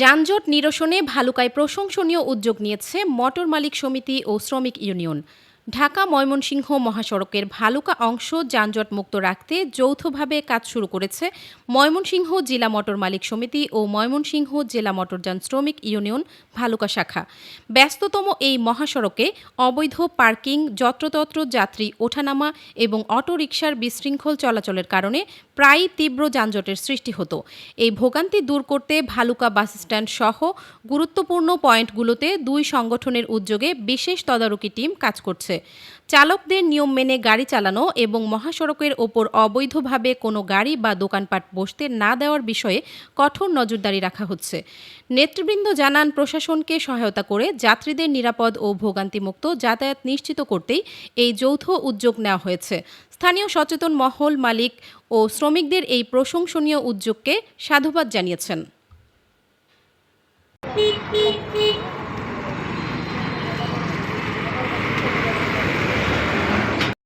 যানজট নিরসনে ভালুকায় প্রশংসনীয় উদ্যোগ নিয়েছে মোটর মালিক সমিতি ও শ্রমিক ইউনিয়ন। ঢাকা ময়মনসিংহ মহাসড়কের ভালুকা অংশ যানজট মুক্ত রাখতে যৌথভাবে কাজ শুরু করেছে ময়মনসিংহ জেলা মোটর মালিক সমিতি ও ময়মনসিংহ জেলা মোটরযান শ্রমিক ইউনিয়ন ভালুকা শাখা। ব্যস্ততম এই মহাসড়কে অবৈধ পার্কিং, যত্রতত্র যাত্রী ওঠানামা এবং অটোরিকশার বিশৃঙ্খল চলাচলের কারণে প্রায়ই তীব্র যানজটের সৃষ্টি হতো। এই ভোগান্তি দূর করতে ভালুকা বাসস্ট্যান্ড সহ গুরুত্বপূর্ণ পয়েন্টগুলোতে দুই সংগঠনের উদ্যোগে বিশেষ তদারকি টিম কাজ করছে। চালকদের নিয়ম মেনে গাড়ি চালানো এবং মহাসড়কের ওপর অবৈধভাবে কোনো গাড়ি বা দোকানপাট বসতে না দেওয়ার বিষয়ে কঠোর নজরদারি রাখা হচ্ছে। নেতৃবৃন্দ জানান, প্রশাসনকে সহায়তা করে যাত্রীদের নিরাপদ ও ভোগান্তিমুক্ত যাতায়াত নিশ্চিত করতেই এই যৌথ উদ্যোগ নেওয়া হয়েছে। স্থানীয় সচেতন মহল, মালিক ও শ্রমিকদের এই প্রশংসনীয় উদ্যোগকে সাধুবাদ জানিয়েছেন।